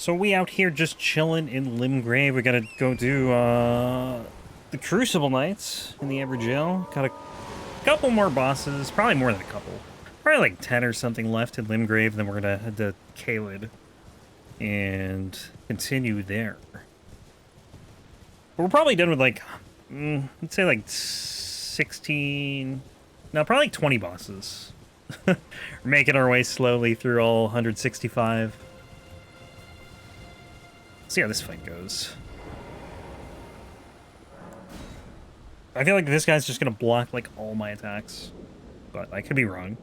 So we out here just chilling in Limgrave. We gotta go do the Crucible Nights in the Evergaol. Got a couple more bosses, probably more than a couple. Probably like 10 or something left in Limgrave, then we're gonna head to Caelid and continue there. But we're probably done with like, let's say like 16, no, probably like 20 bosses. We're making our way slowly through all 165. See how this fight goes. I feel like this guy's just gonna block like all my attacks, but I could be wrong.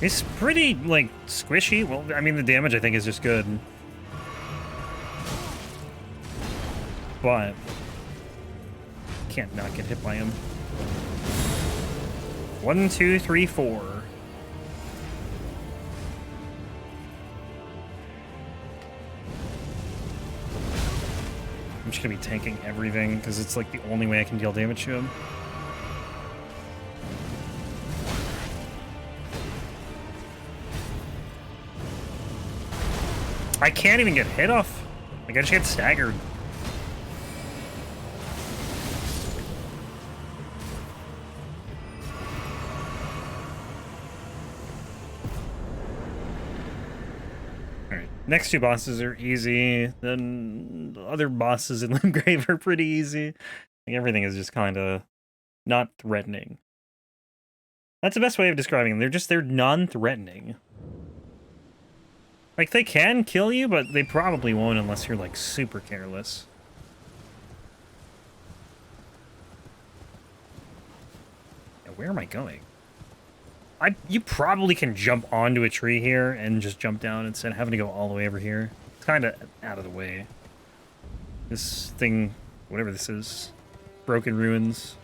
It's pretty, like, squishy. Well, I mean, the damage, I think, is just good. But can't not get hit by him. 1, 2, 3, 4. I'm just gonna be tanking everything, because it's, like, the only way I can deal damage to him. I can't even get hit off. Like, I just get staggered. Alright, next two bosses are easy. Then the other bosses in Limgrave are pretty easy. Like, everything is just kind of not threatening. That's the best way of describing them. They're non-threatening. Like, they can kill you, but they probably won't unless you're, like, super careless. Now, where am I going? You probably can jump onto a tree here and just jump down instead of having to go all the way over here. It's kind of out of the way. This thing, whatever this is, Broken Ruins.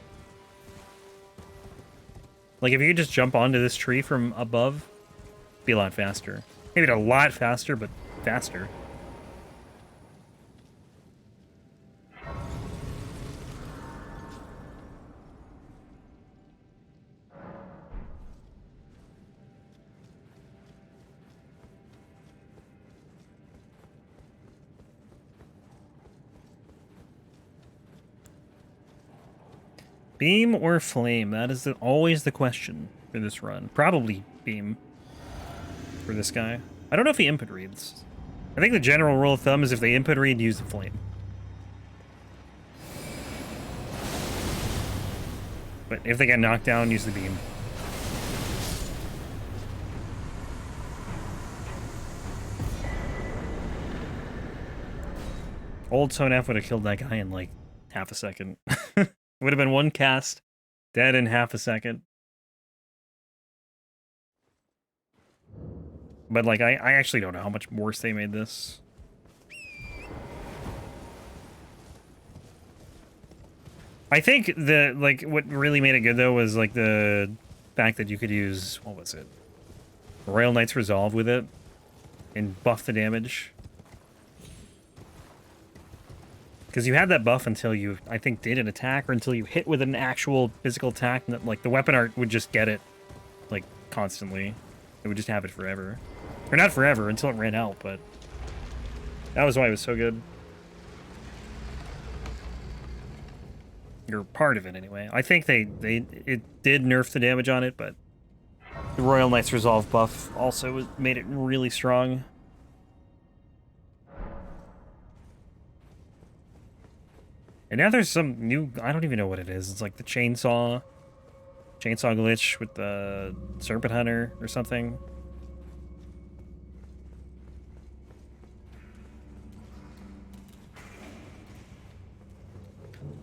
Like, if you could just jump onto this tree from above, it'd be a lot faster. Maybe a lot faster, but faster. Beam or flame? That is always the question for this run. Probably beam. For this guy. I don't know if he input reads. I think the general rule of thumb is if they input read, use the flame. But if they get knocked down, use the beam. Old Sonaf would have killed that guy in like half a second. Would have been one cast, dead in half a second. But, like, I actually don't know how much worse they made this. I think what really made it good, though, was, like, the fact that you could use, what was it? Royal Knight's Resolve with it and buff the damage. Because you had that buff until you, I think, did an attack or until you hit with an actual physical attack. And that, like, the weapon art would just get it, like, constantly. It would just have it forever. Or not forever, until it ran out, but that was why it was so good. You're part of it, anyway. I think it did nerf the damage on it, but the Royal Knight's Resolve buff also made it really strong. And now there's some new, I don't even know what it is. It's like the chainsaw glitch with the Serpent Hunter or something.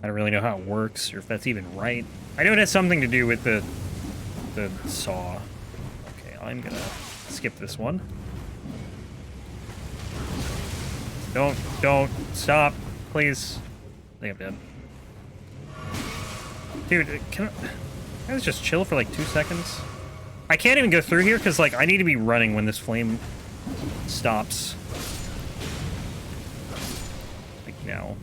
I don't really know how it works, or if that's even right. I know it has something to do with the saw. Okay, I'm gonna skip this one. Don't, stop, please. I think I'm dead. Dude, can I just chill for like 2 seconds? I can't even go through here because, like, I need to be running when this flame stops. Like now.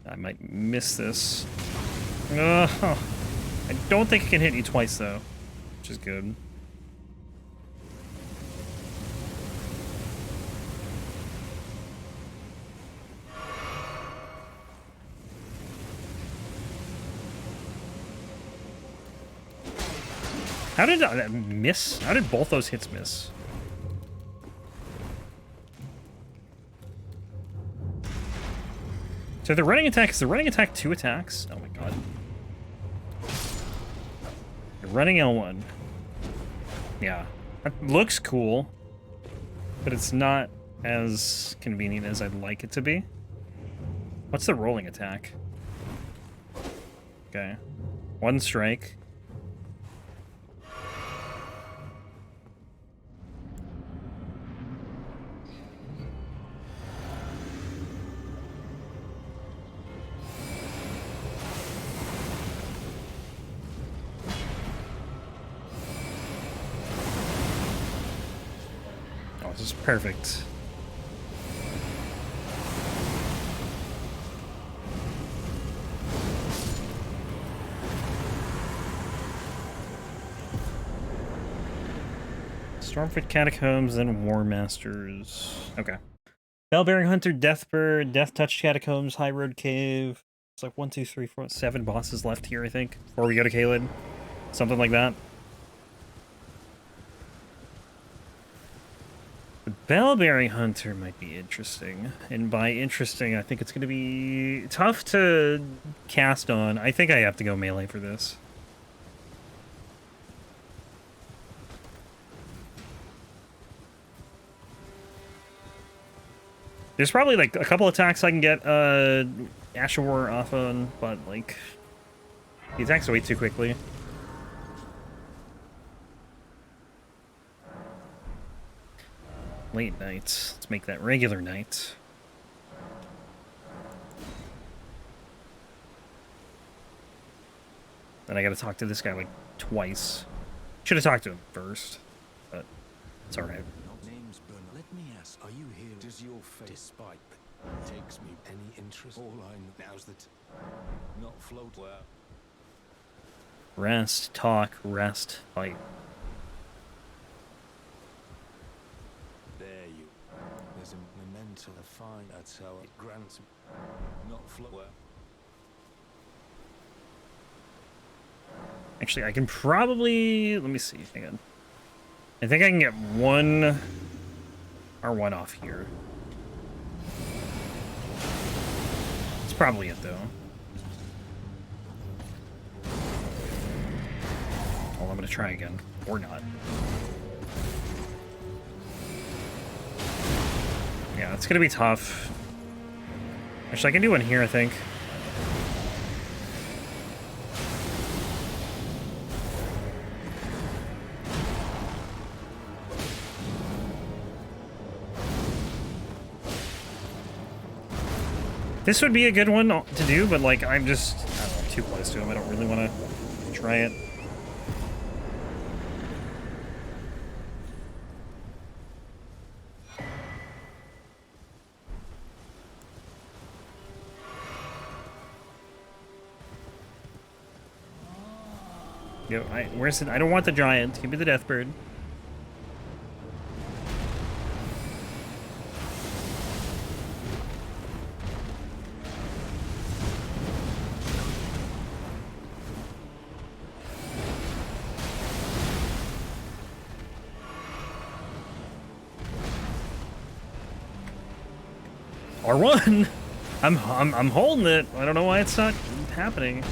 I might miss this. I don't think it can hit you twice, though, which is good. How did that miss? How did both those hits miss? So the running attack, is the running attack 2 attacks? Oh my god. You're running L1. Yeah. That looks cool, but it's not as convenient as I'd like it to be. What's the rolling attack? Okay. 1 strike. This is perfect. Stormfoot, Catacombs, then War Masters. Okay. Bellbearing Hunter, Deathbird, Deathhtouched Catacombs, Highroad Cave. It's like 1, 2, 3, 4, 7 bosses left here, I think, before we go to Caelid. Something like that. The Bellbearing Hunter might be interesting, and by interesting, I think it's going to be tough to cast on. I think I have to go melee for this. There's probably like a couple attacks I can get Ashawar off on, but like the attacks way too quickly. Late nights. Let's make that regular night. Then I gotta talk to this guy like twice. Should have talked to him first, but it's alright. Name's Bernard. Let me ask, are you here? Does your fate, despite takes me any interest? All I know now's that not float well. Rest, talk, rest, fight. There you. There's a memento to find. That's how it grants not float well. Actually, I can probably... Let me see. Hang on. I think I can get one R1 off here. That's probably it, though. Well, I'm going to try again. Or not. Yeah, it's going to be tough. Actually, I can do one here, I think. This would be a good one to do, but like I'm just, I don't know, too close to him. I don't really want to try it. Yo, where's it? I don't want the giant. Give me the Deathbird. R1. I'm holding it. I don't know why it's not happening.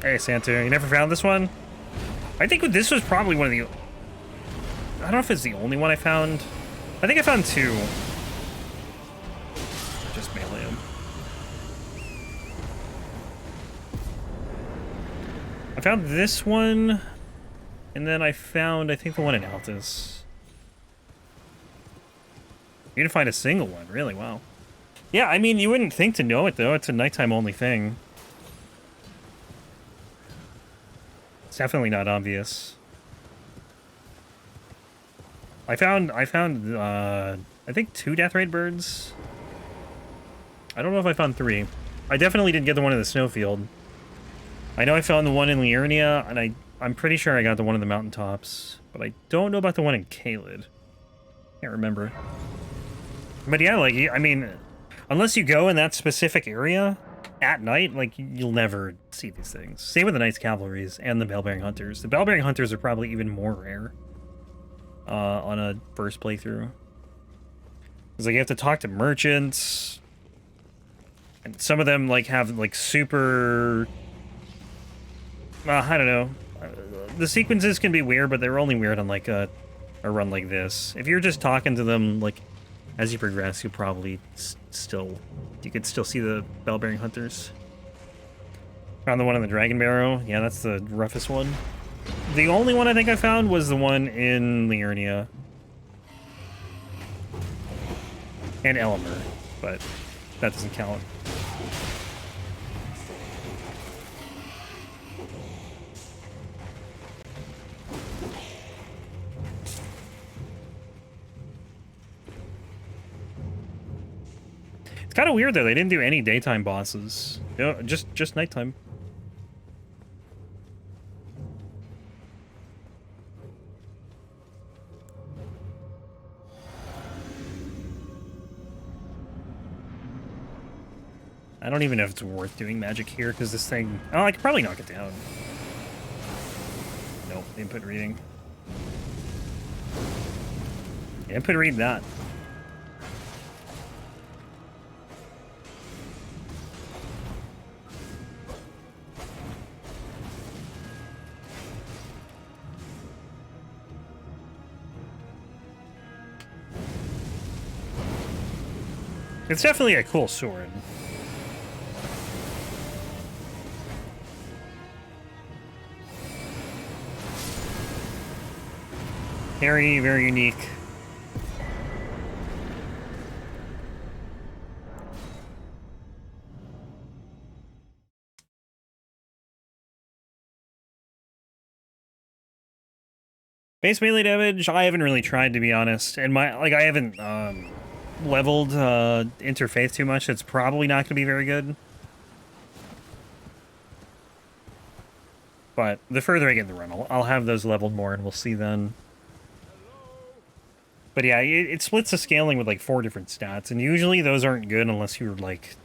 Hey, Santa, you never found this one? I think this was probably one of the... I don't know if it's the only one I found. I think I found 2. Just melee him. I found this one, and then I found, I think, the one in Altus. You didn't find a single one, really? Wow. Yeah, I mean, you wouldn't think to know it, though. It's a nighttime only thing. It's definitely not obvious. I found, I think 2 death rate birds. I don't know if I found 3. I definitely didn't get the one in the snowfield. I know I found the one in Liurnia, and I'm pretty sure I got the one in the mountaintops. But I don't know about the one in Caelid. Can't remember. But yeah, like, I mean, unless you go in that specific area at night, like, you'll never see these things. Same with the Knights Cavalries and the Bellbearing Hunters. The Bellbearing Hunters are probably even more rare on a first playthrough. Because, like, you have to talk to merchants, and some of them, like, have, like, super... I don't know. The sequences can be weird, but they're only weird on, like, a run like this. If you're just talking to them, like, as you progress, you'll probably you could still see the Bellbearing Hunters. Found the one in the Dragon Barrow. Yeah, that's the roughest one. The only one I think I found was the one in Liurnia. And Elmer, but that doesn't count. It's kind of weird though. They didn't do any daytime bosses. No, just nighttime. I don't even know if it's worth doing magic here because this thing. Oh, I could probably knock it down. Nope, input reading. Input read that. It's definitely a cool sword. Very, very unique. Base melee damage, I haven't really tried, to be honest. And I haven't leveled Interfaith too much. It's probably not going to be very good. But the further I get in the run, I'll have those leveled more, and we'll see then. But yeah, it splits the scaling with like 4 different stats, and usually those aren't good unless you're like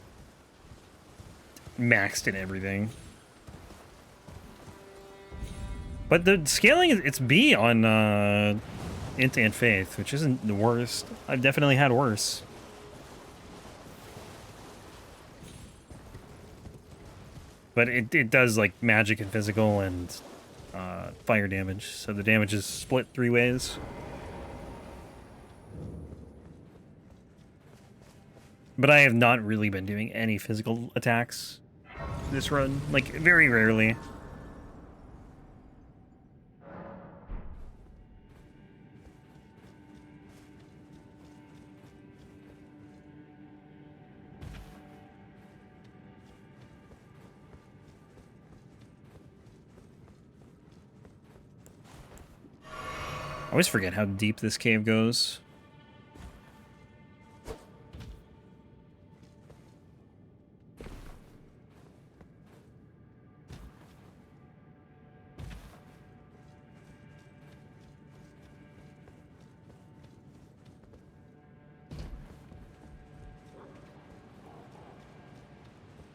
maxed in everything. But the scaling, it's B on Int and Faith, which isn't the worst. I've definitely had worse. But it does like magic and physical and fire damage, so the damage is split 3 ways. But I have not really been doing any physical attacks this run. Like, very rarely. I always forget how deep this cave goes.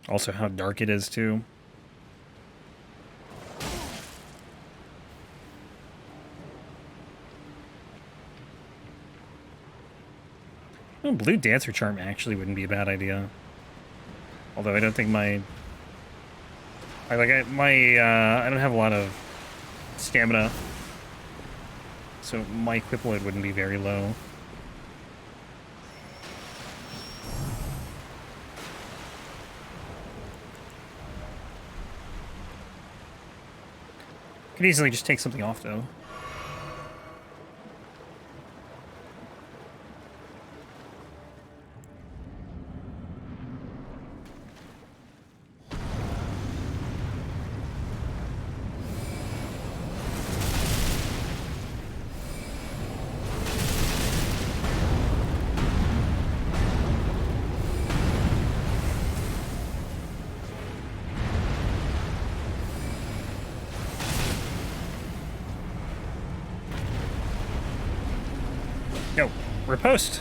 Also how dark it is, too. Oh, blue Dancer Charm actually wouldn't be a bad idea. Although I don't think I don't have a lot of stamina, so my equip load wouldn't be very low. Could easily just take something off, though. Riposte.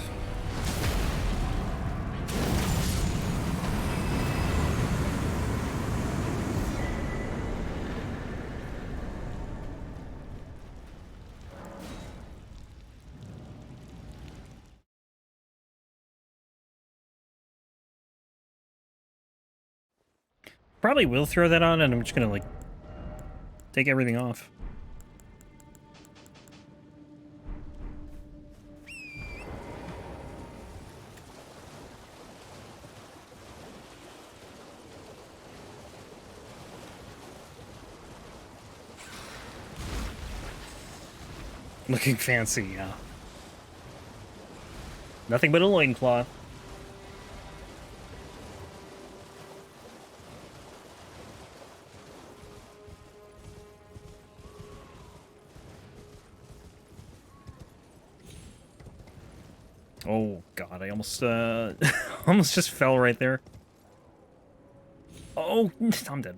Probably will throw that on, and I'm just gonna, like, take everything off. Looking fancy, yeah. Nothing but a loincloth. Oh god, I almost almost just fell right there. Oh, I'm dead.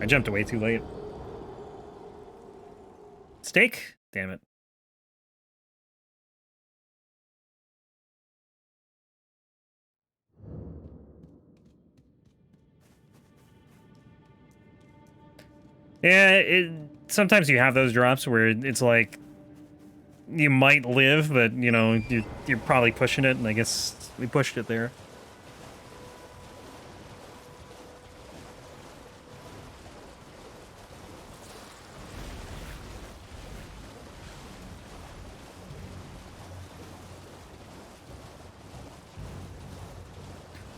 I jumped away too late. Steak? Damn it. Yeah, sometimes you have those drops where it's like you might live, but you know you're probably pushing it, and I guess we pushed it there.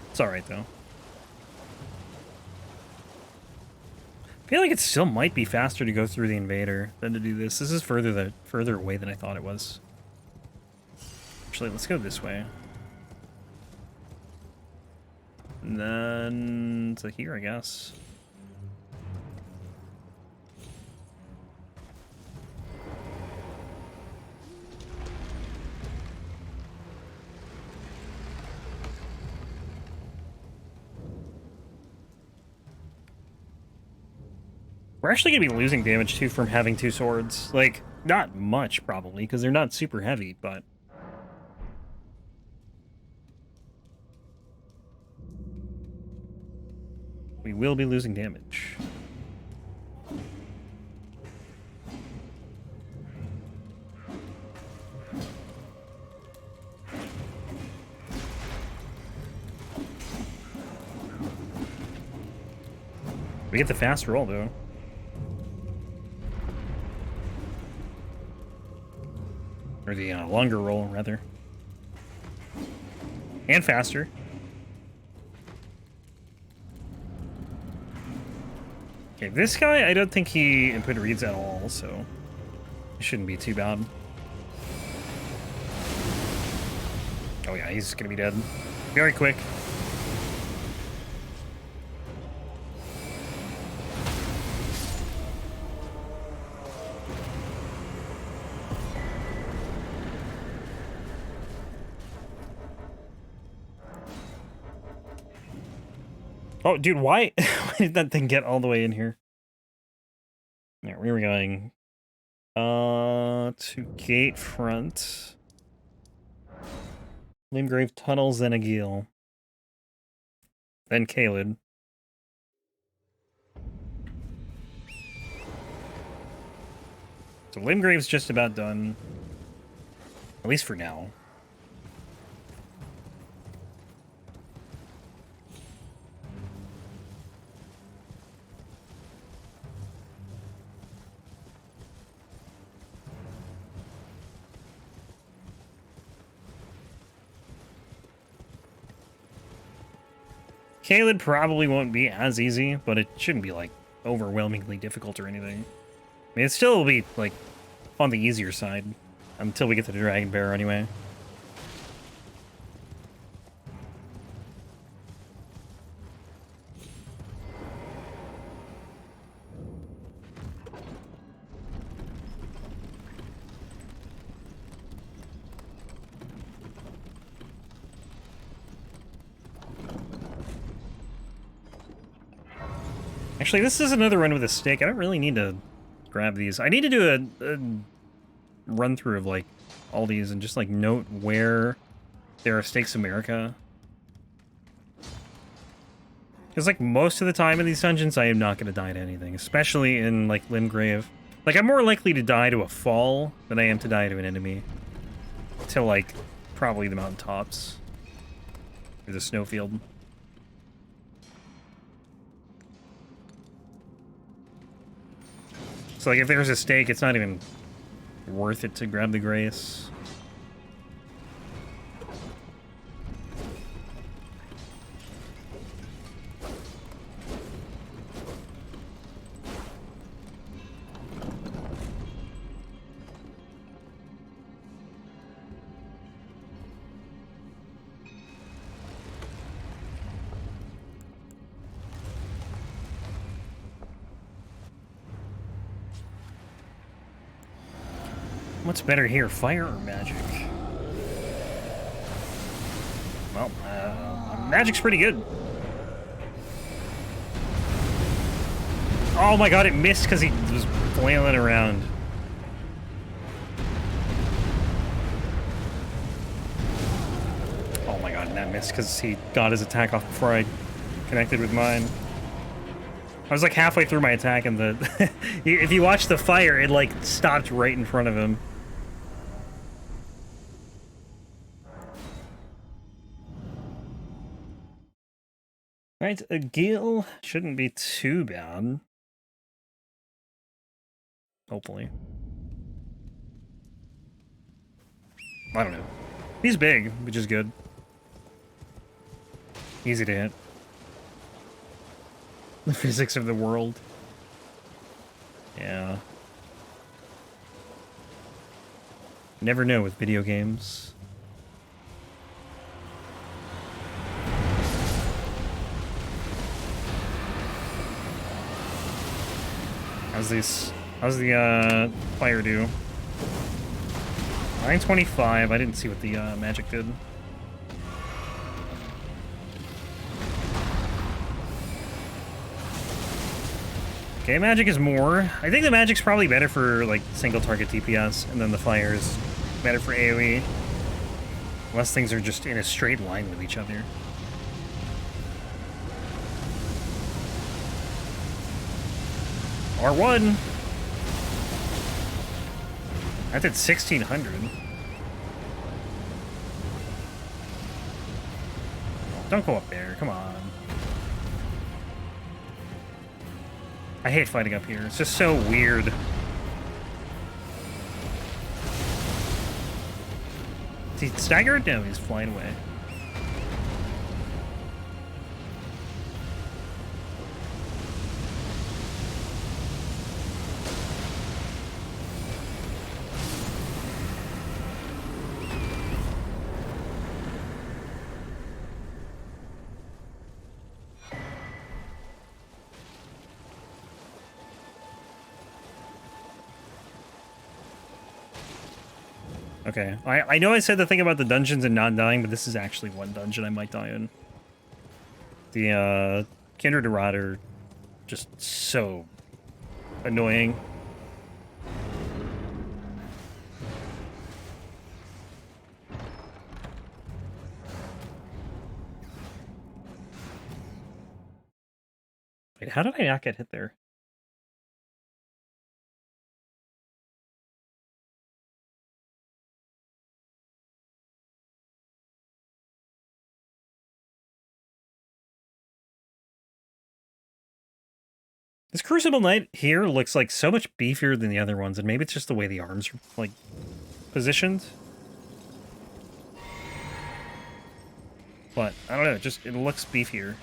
It's all right though. I feel like it still might be faster to go through the invader than to do this. This is further away than I thought it was. Actually, let's go this way. And then to here, I guess. We're actually going to be losing damage, too, from having two swords. Like, not much, probably, because they're not super heavy, but... we will be losing damage. We get the fast roll, though. Or the longer roll, rather. And faster. Okay, this guy, I don't think he input reads at all, so it shouldn't be too bad. Oh yeah, he's gonna be dead. Very quick. Oh, dude, why did that thing get all the way in here? There, where are we going? To gate front. Limgrave tunnels, then Agheel. Then Caelid. So Limgrave's just about done. At least for now. Caelid probably won't be as easy, but it shouldn't be, like, overwhelmingly difficult or anything. I mean, it still will be, like, on the easier side. Until we get to the Dragon Bear, anyway. Actually, this is another run with a stake. I don't really need to grab these. I need to do run through of like all these and just like note where there are stakes America. Because like most of the time in these dungeons, I am not going to die to anything, especially in like Limgrave. Like I'm more likely to die to a fall than I am to die to an enemy. To like probably the mountaintops or the snowfield. So like if there's a stake, it's not even worth it to grab the grace. What's better here, fire or magic? Well, magic's pretty good. Oh my god, it missed because he was flailing around. Oh my god, and that missed because he got his attack off before I connected with mine. I was like halfway through my attack and the... if you watch the fire, it like stopped right in front of him. Right, Agheel shouldn't be too bad. Hopefully. I don't know. He's big, which is good. Easy to hit. The physics of the world. Yeah. Never know with video games. How's the fire do? 925. I didn't see what the magic did. Okay, magic is more. I think the magic's probably better for like single target DPS, and then the fire is better for AoE. Unless things are just in a straight line with each other. R1! I did 1600. Don't go up there, come on. I hate fighting up here, it's just so weird. Is he staggered? No, he's flying away. Okay, I know I said the thing about the dungeons and not dying, but this is actually one dungeon I might die in. The, Kindred Rot are just so annoying. Wait, how did I not get hit there? This Crucible Knight here looks like so much beefier than the other ones, and maybe it's just the way the arms are, like, positioned. But, I don't know, it looks beefier.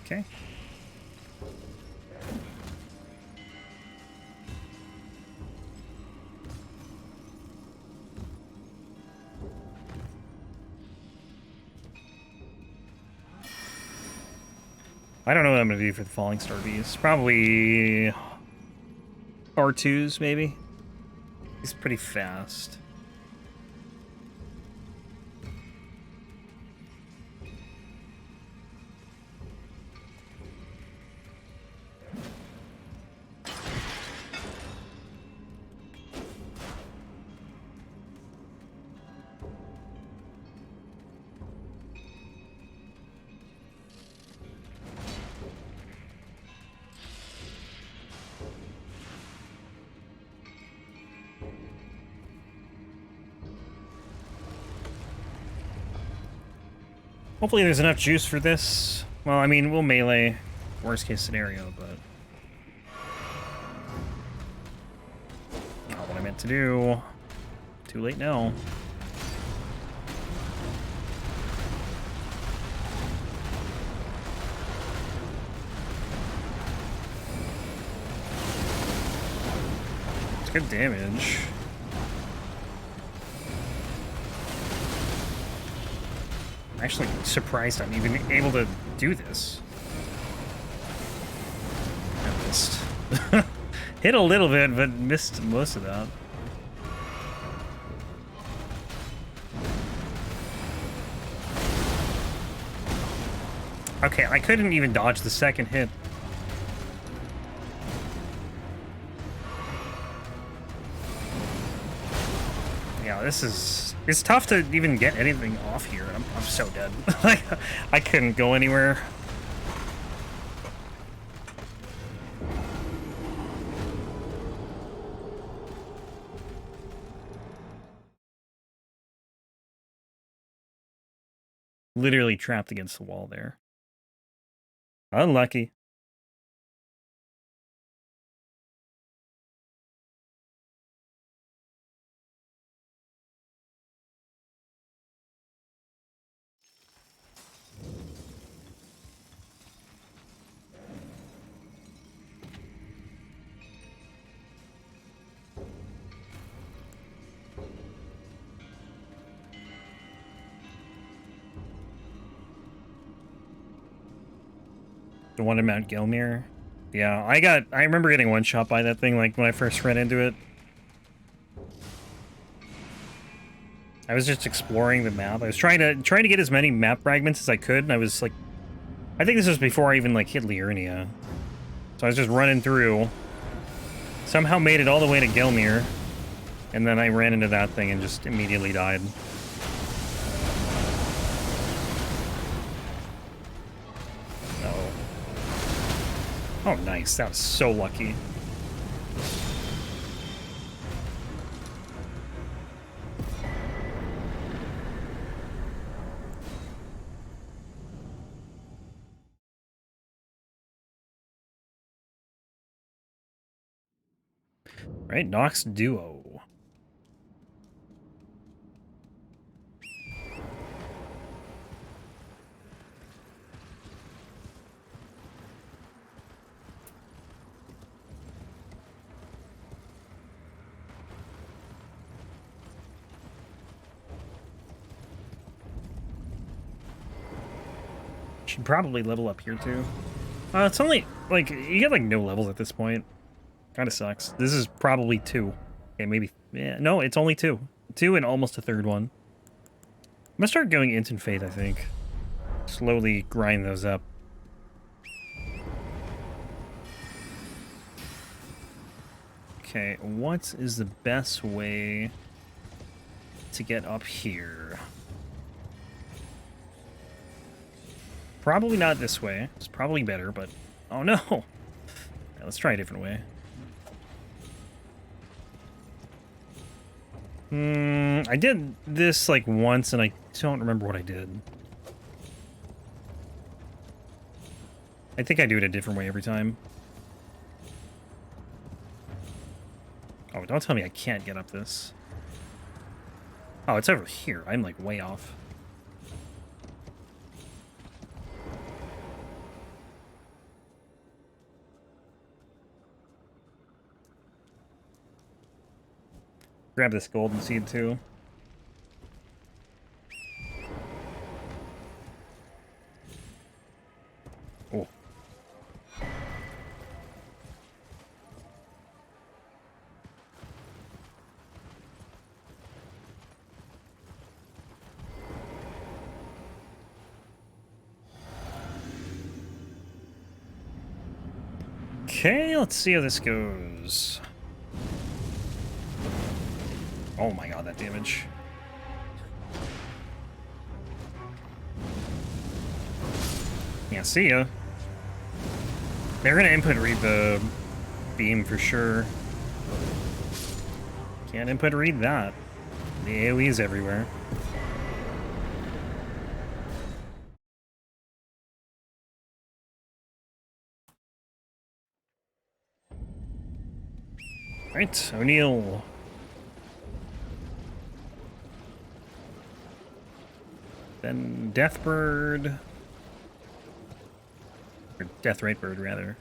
Okay. I don't know what I'm going to do for the Fallingstar beast. Probably R2s, maybe? He's pretty fast. Hopefully there's enough juice for this. Well, I mean, we'll melee. Worst case scenario, but... Not what I meant to do. Too late now. It's good damage. I'm actually surprised I'm even able to do this. I missed. Hit a little bit, but missed most of that. Okay, I couldn't even dodge the second hit. Yeah, this is... It's tough to even get anything off here. I'm so dead. I couldn't go anywhere. Literally trapped against the wall there. Unlucky. The one in Mount Gelmir. Yeah, I remember getting one shot by that thing, like, when I first ran into it. I was just exploring the map. I was trying to get as many map fragments as I could, and I was, like... I think this was before I even, like, hit Liurnia. So I was just running through. Somehow made it all the way to Gelmir. And then I ran into that thing and just immediately died. Oh, nice. That was so lucky. Right, Nox Duo. Should probably level up here too. It's only like you get like no levels at this point. Kind of sucks. This is probably 2. Okay, maybe. Yeah, no, it's only 2. 2 and almost a third one. I'm gonna start going Instant Fate, I think. Slowly grind those up. Okay, what is the best way to get up here? Probably not this way. It's probably better, but... Oh, no! Right, let's try a different way. I did this, like, once, and I don't remember what I did. I think I do it a different way every time. Oh, don't tell me I can't get up this. Oh, it's over here. I'm, like, way off. Grab this golden seed too. Oh. Okay, let's see how this goes. Oh my god, that damage. Yeah, see ya. They're gonna input read the beam for sure. Can't input read that. The AoE's everywhere. Right, O'Neill. Then Deathbird. Or Deathrite rather.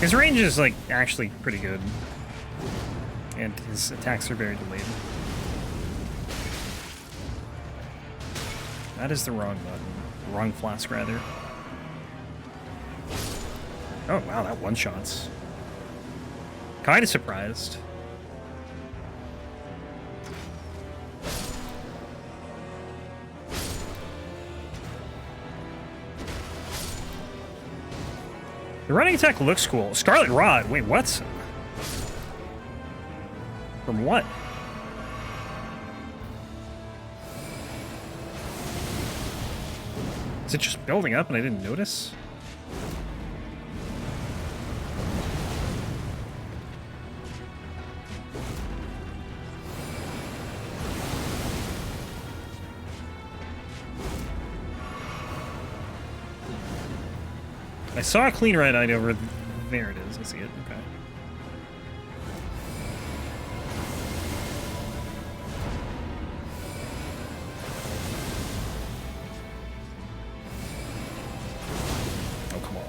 His range is, like, actually pretty good. And his attacks are very delayed. That is the wrong button. Wrong flask, rather. Oh, wow, that one-shots. Kinda surprised. The running attack looks cool. Scarlet Rod. Wait, what? From what? Is it just building up and I didn't notice? I saw a clean red eye over there. It is. I see it. Okay. Oh, come on.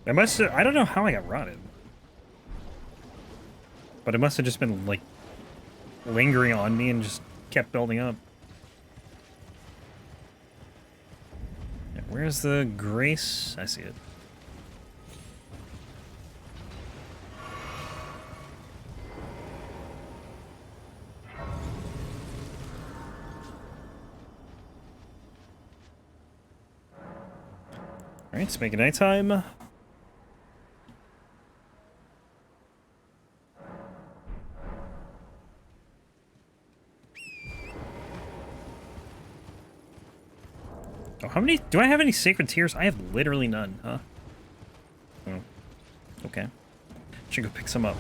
I must have, I don't know how I got rotted. But it must have just been, like, lingering on me and just kept building up. Yeah, where's the Grace? I see it. Alright, let's make it nighttime. Oh, how many? Do I have any sacred tears? I have literally none, huh? Oh. Okay. Should go pick some up.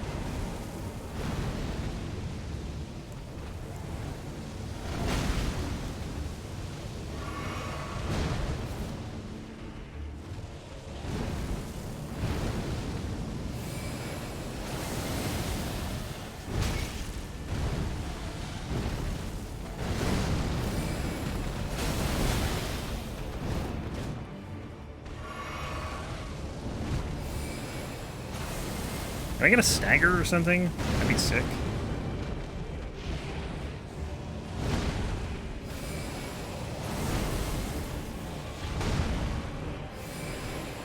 Can I get a stagger or something? That'd be sick.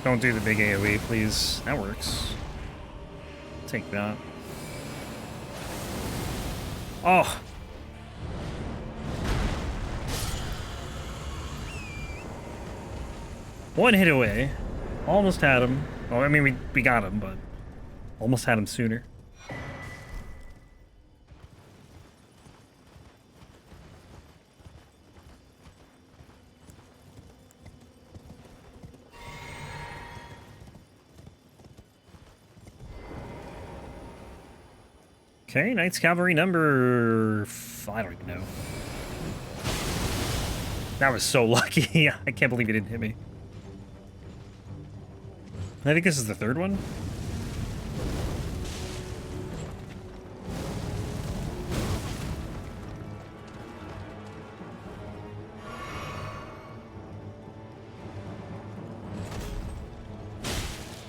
Don't do the big AoE, please. That works. Take that. Oh! One hit away. Almost had him. Well, I mean, we got him, but... Almost had him sooner. Okay, Knights Cavalry number... I don't even know. That was so lucky. I can't believe he didn't hit me. I think this is the third one.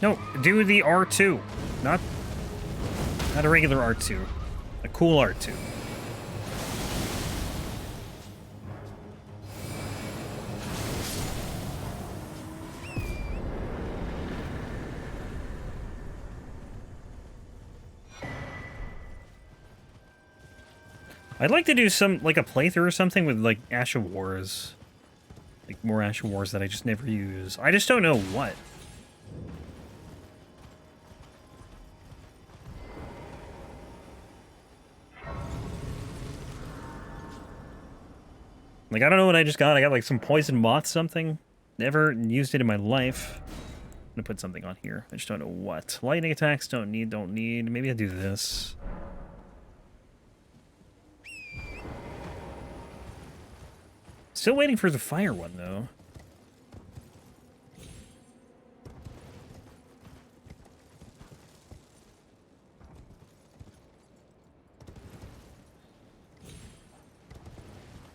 No, do the R2, not a regular R2, a cool R2. I'd like to do some, like a playthrough or something with like Ash of Wars. Like more Ash of Wars that I just never use. I just don't know what. Like, I don't know what I just got. I got like some poison moth something. Never used it in my life. I'm gonna put something on here. I just don't know what. Lightning attacks, don't need. Maybe I'll do this. Still waiting for the fire one, though.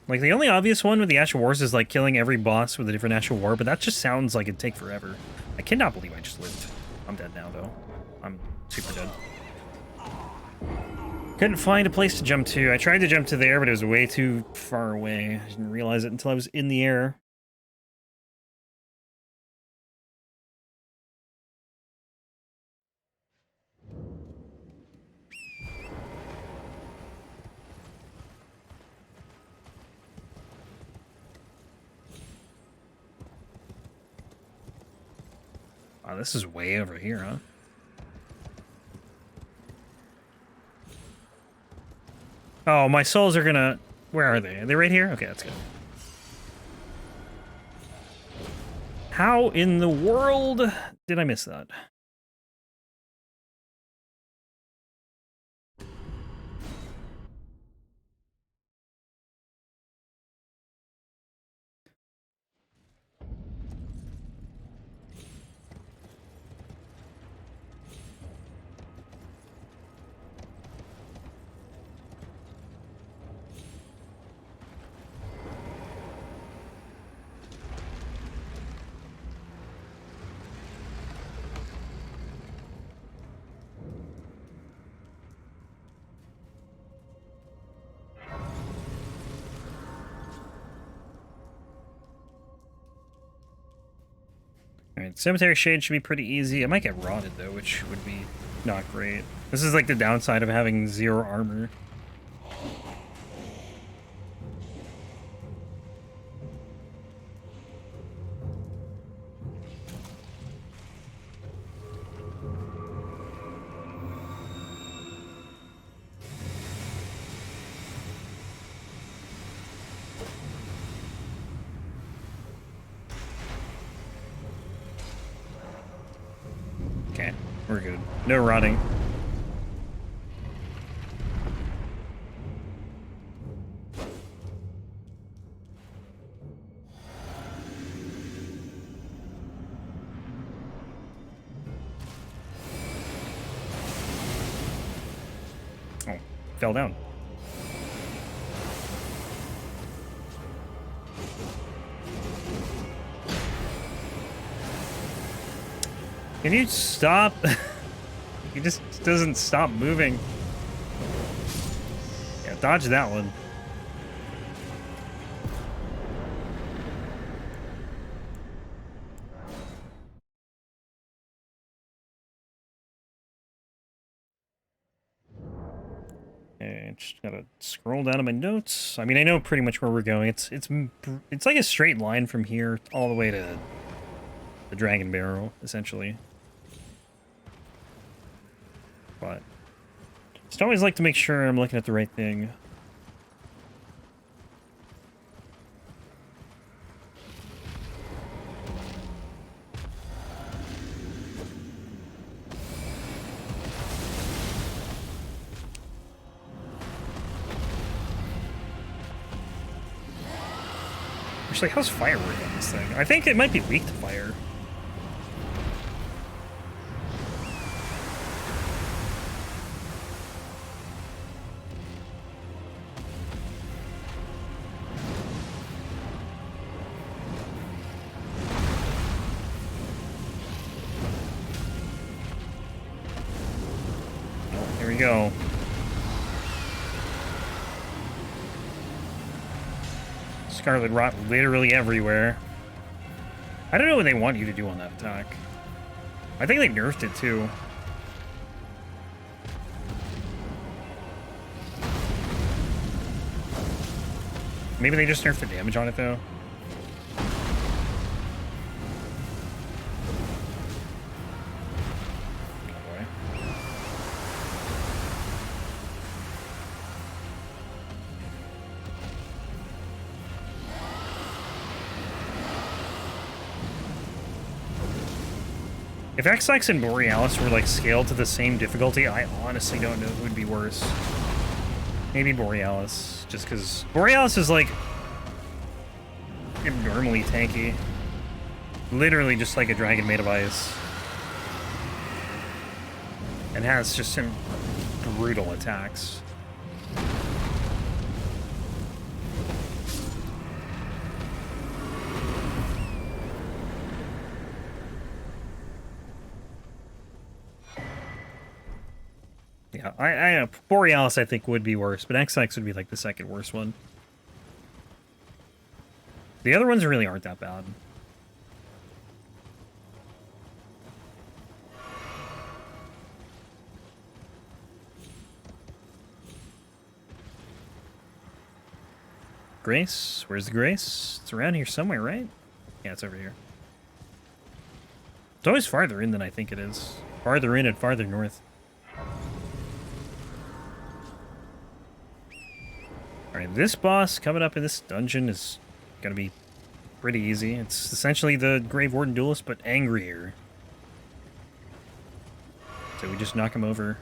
Like, the only obvious one with the Ash of Wars is, like, killing every boss with a different Ash of War, but that just sounds like it'd take forever. I cannot believe I just lived. I'm dead now, though. I'm super dead. Couldn't find a place to jump to. I tried to jump to there, but it was way too far away. I didn't realize it until I was in the air. Oh, this is way over here, huh? Oh, my souls are gonna... Where are they? Are they right here? Okay, that's good. How in the world did I miss that? Alright, Cemetery Shade should be pretty easy. I might get rotted, though, which would be not great. This is like the downside of having 0 armor. Okay, we're good. No rotting. Oh, fell down. Can you stop? He just doesn't stop moving. Yeah, dodge that one. Okay, just gotta scroll down to my notes. I mean, I know pretty much where we're going. It's like a straight line from here all the way to the Dragon Barrel, essentially. But just always like to make sure I'm looking at the right thing. Actually, how's fire work on this thing? I think it might be weak to fire. Here we go. Scarlet Rot literally everywhere. I don't know what they want you to do on that attack. I think they nerfed it too. Maybe they just nerfed the damage on it, though. If Ekzykes and Borealis were like scaled to the same difficulty, I honestly don't know who would be worse. Maybe Borealis, just because Borealis is like abnormally tanky. Literally just like a dragon made of ice. And has just some brutal attacks. Yeah, I Borealis I think would be worse, but Ekzykes would be like the second worst one. The other ones really aren't that bad. Grace? Where's the Grace? It's around here somewhere, right? Yeah, it's over here. It's always farther in than I think it is. Farther in and farther north. Alright, this boss coming up in this dungeon is gonna be pretty easy. It's essentially the Grave Warden Duelist, but angrier. So we just knock him over.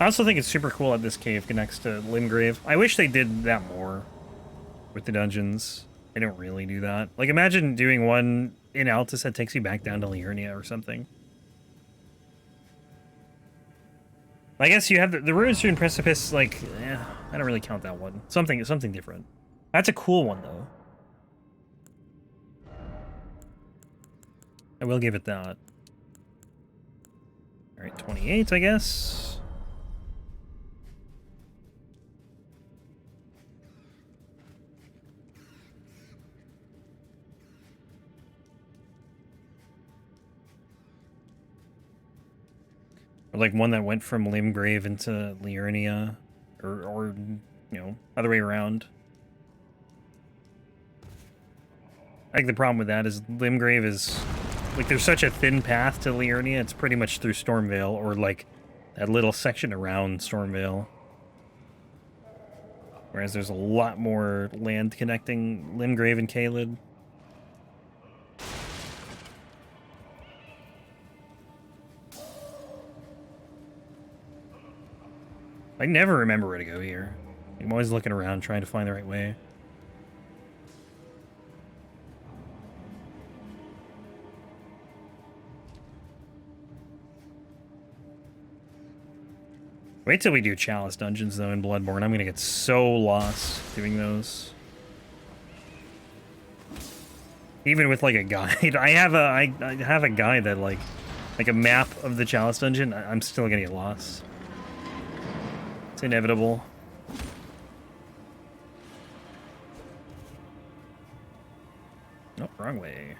I also think it's super cool that this cave connects to Limgrave. I wish they did that more with the dungeons. They don't really do that. Like, imagine doing one in Altus that takes you back down to Liurnia or something. I guess you have the Ruinstone Precipice, like, I don't really count that one. Something different. That's a cool one, though. I will give it that. Alright, 28, I guess. Or like one that went from Limgrave into Liurnia, or you know, other way around. I think the problem with that is Limgrave is, like, there's such a thin path to Liurnia, it's pretty much through Stormvale, or like that little section around Stormvale. Whereas there's a lot more land connecting Limgrave and Caelid. I never remember where to go here. I'm always looking around trying to find the right way. Wait till we do Chalice dungeons, though, in Bloodborne. I'm gonna get so lost doing those. Even with, like, a guide. I have a guide that, like a map of the Chalice dungeon. I'm still gonna get lost. It's inevitable. Oh, wrong way.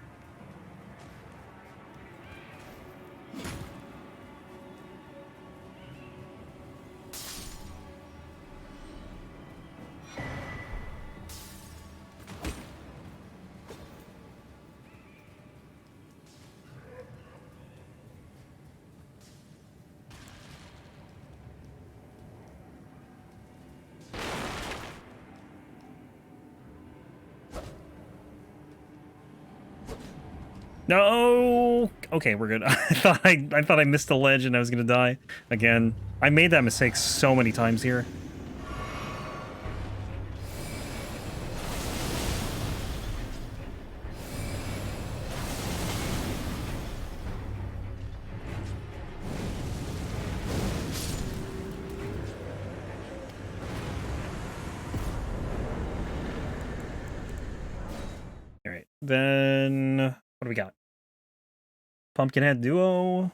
No. Okay, we're good. I thought I missed the ledge and I was gonna die again. I made that mistake so many times here. All right, then what do we got? Pumpkinhead Duo.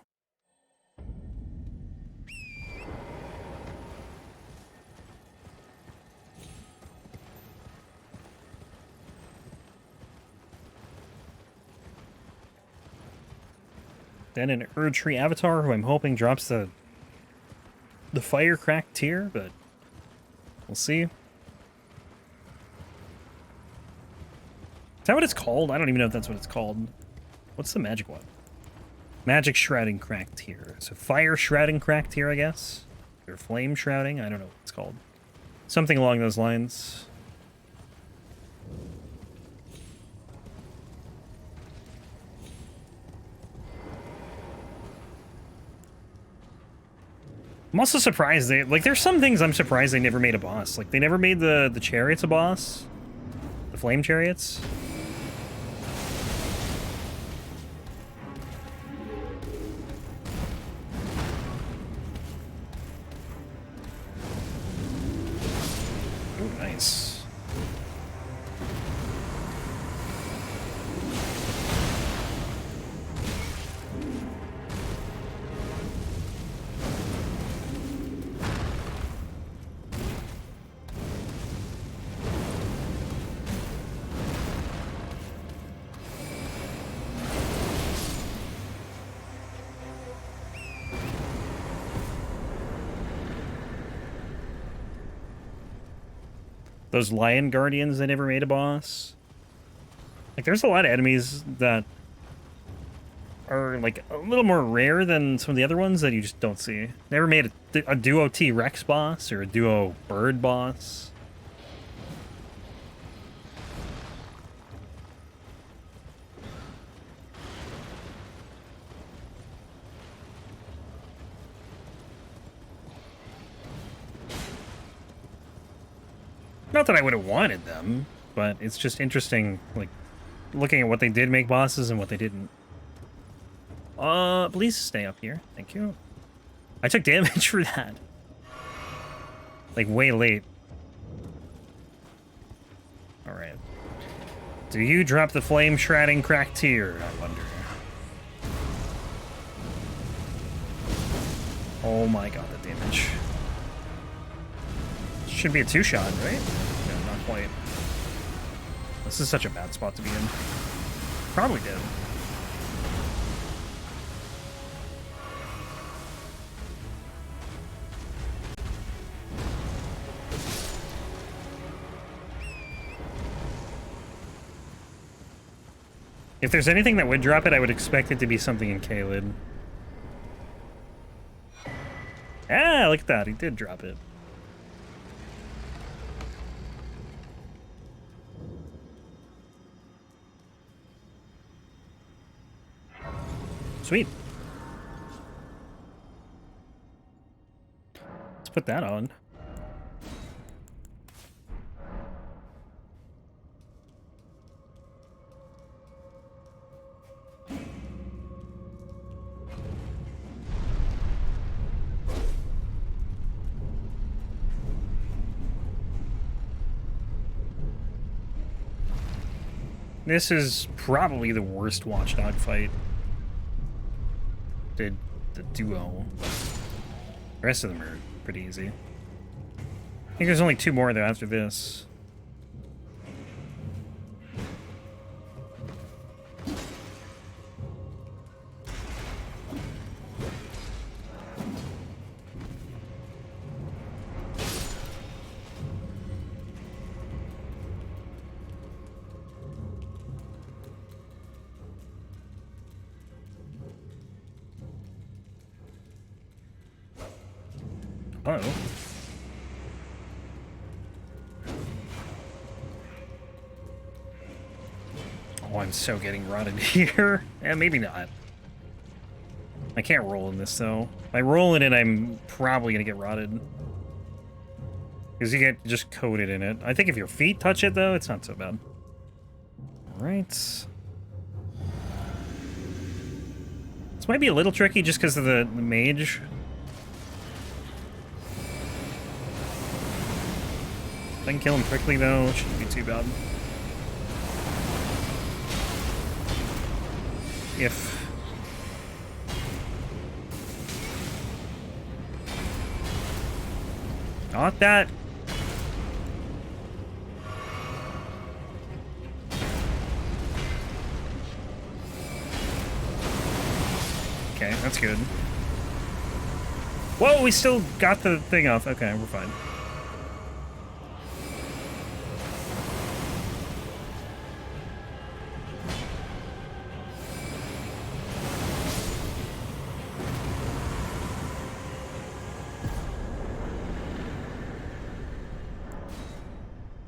Then an Erdtree avatar, who I'm hoping drops the Firecrack tier, but we'll see. Is that what it's called? I don't even know if that's what it's called. What's the magic one? Magic Shrouding Cracked tier. So Fire Shrouding Cracked tier, I guess. Or Flame Shrouding? I don't know what it's called. Something along those lines. I'm also surprised they, like, there's some things I'm surprised they never made a boss. Like, they never made the chariots a boss. The flame chariots. Ooh, nice. Those Lion Guardians, they never made a boss. Like, there's a lot of enemies that are, like, a little more rare than some of the other ones that you just don't see. Never made a duo T-Rex boss or a duo bird boss. Not that I would have wanted them, but it's just interesting, like, looking at what they did make bosses and what they didn't. Please stay up here. Thank you. I took damage for that. Like, way late. Alright. Do you drop the Flame Shrouding Crack tier, I wonder? Oh my god, the damage. Should be a two-shot, right? No, not quite. This is such a bad spot to be in. Probably did. If there's anything that would drop it, I would expect it to be something in Caelid. Ah, look at that. He did drop it. Sweet. Let's put that on. This is probably the worst Watchdog fight. The duo. The rest of them are pretty easy. I think there's only two more though after this. Uh-oh. Oh, I'm so getting rotted here. Eh, maybe not. I can't roll in this, though. If I roll in it, I'm probably going to get rotted. Because you get just coated in it. I think if your feet touch it, though, it's not so bad. Alright. This might be a little tricky just because of the mage. If I can kill him quickly, though, it shouldn't be too bad. If... Not that. That's good. Whoa, we still got the thing off. Okay, we're fine.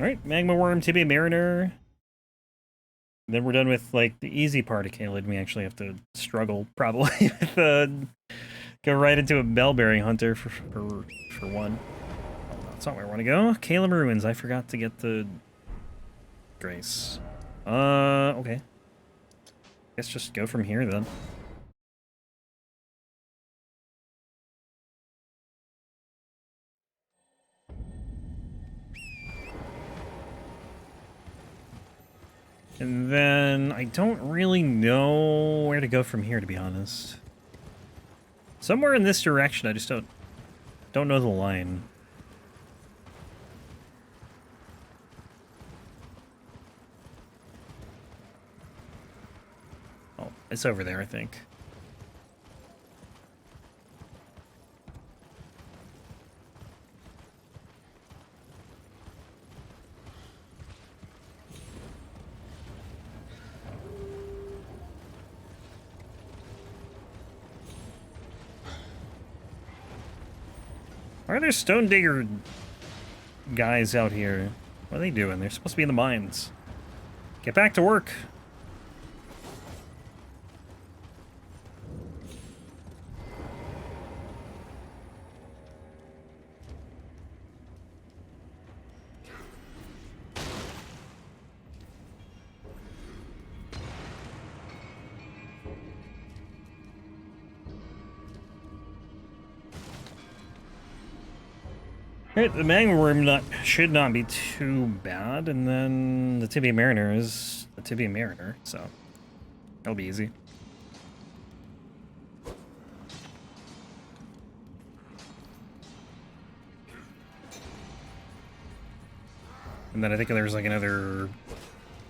Alright, Magma Worm, Tibia Mariner. And then we're done with, like, the easy part of Caelid. We actually have to struggle, probably, with, go right into a Bellberry Hunter for one. Oh, that's not where I want to go. Caelid Ruins, I forgot to get the Grace. Okay. Guess just go from here, then. And then I don't really know where to go from here, to be honest. Somewhere in this direction, I just don't know the line. Oh, it's over there, I think. Why are there Stonedigger guys out here? What are they doing? They're supposed to be in the mines. Get back to work. Alright, the Magma Worm should not be too bad, and then the Tibia Mariner is the Tibia Mariner, so that'll be easy. And then I think there's like another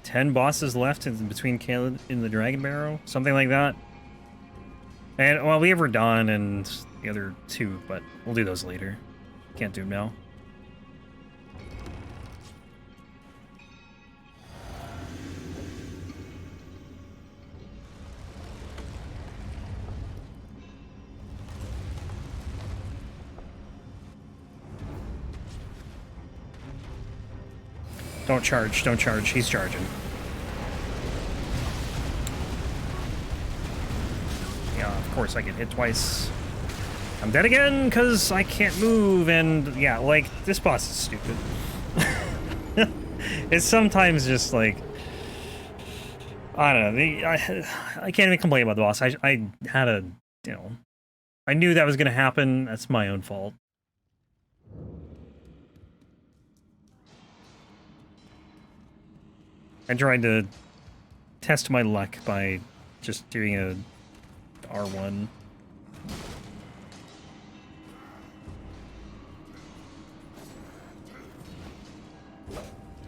10 bosses left in between Caelid and the Dragon Barrow, something like that. And, well, we have Radon and the other two, but we'll do those later. Can't do them now. Don't charge, don't charge. He's charging. Yeah, of course I get hit twice. I'm dead again because I can't move, and yeah, like, this boss is stupid. It's sometimes just like, I don't know, I can't even complain about the boss. I had a, you know, I knew that was going to happen. That's my own fault. I tried to test my luck by just doing a R1.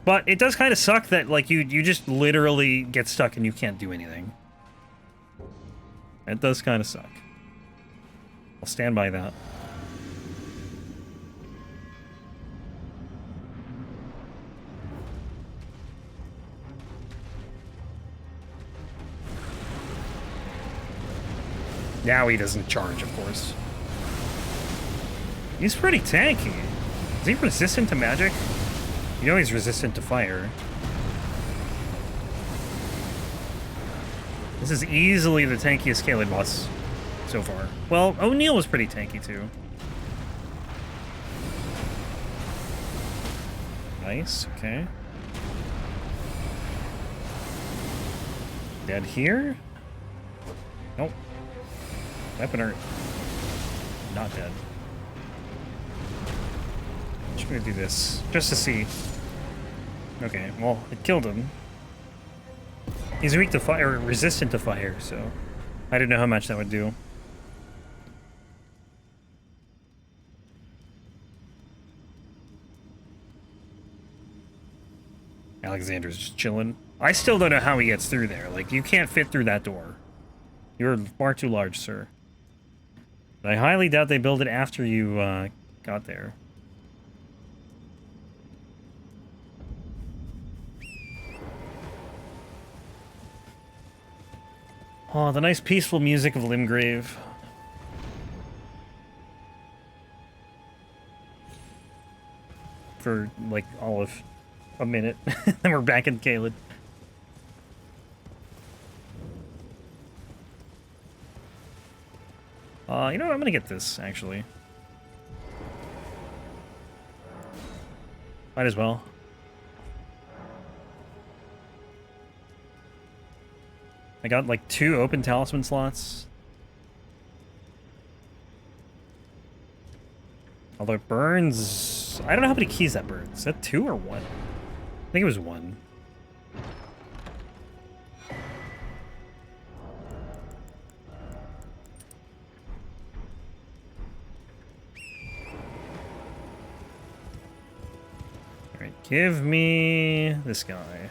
But it does kind of suck that, like, you just literally get stuck and you can't do anything. It does kind of suck. I'll stand by that. Now he doesn't charge, of course. He's pretty tanky. Is he resistant to magic? You know he's resistant to fire. This is easily the tankiest Caelid boss so far. Well, O'Neill was pretty tanky too. Nice, okay. Dead here? Nope. Weapon art. Not dead. Just gonna do this, just to see. Okay, well, it killed him. He's weak to fire, resistant to fire, so I didn't know how much that would do. Alexander's just chilling. I still don't know how he gets through there. Like, you can't fit through that door. You're far too large, sir. I highly doubt they build it after you got there. Oh, the nice peaceful music of Limgrave. For, like, all of a minute. Then we're back in Caelid. You know what? I'm gonna get this, actually. Might as well. I got, like, 2 open talisman slots. Although it burns... I don't know how many keys that burns. Is that 2 or 1? I think it was 1. Alright, give me this guy.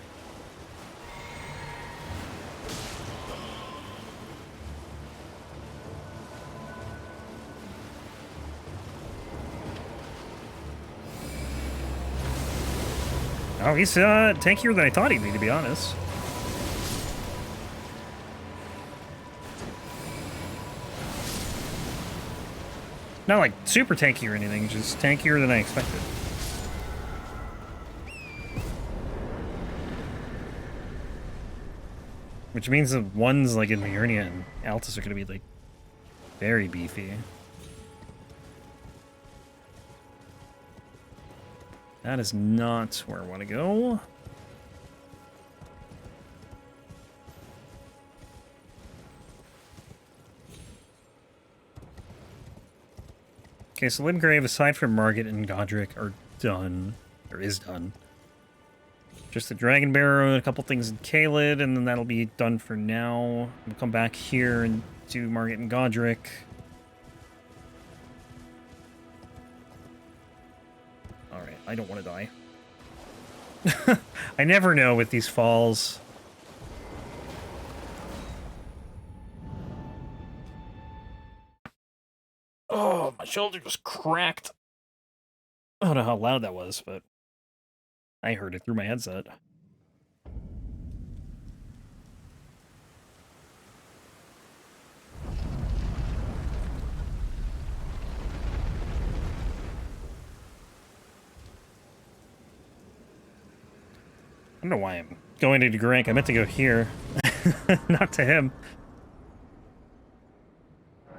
Oh, he's tankier than I thought he'd be, to be honest. Not like super tanky or anything, just tankier than I expected. Which means the ones like in Myrnia and Altus are gonna be like very beefy. That is not where I want to go. Okay, so Limgrave, aside from Margit and Godric, are done. Or is done. Just the Dragon Barrow and a couple things in Caelid, and then that'll be done for now. We'll come back here and do Margit and Godric. Alright, I don't want to die. I never know with these falls. Oh, my shoulder just cracked. I don't know how loud that was, but I heard it through my headset. I don't know why I'm going to Grank. I meant to go here. Not to him.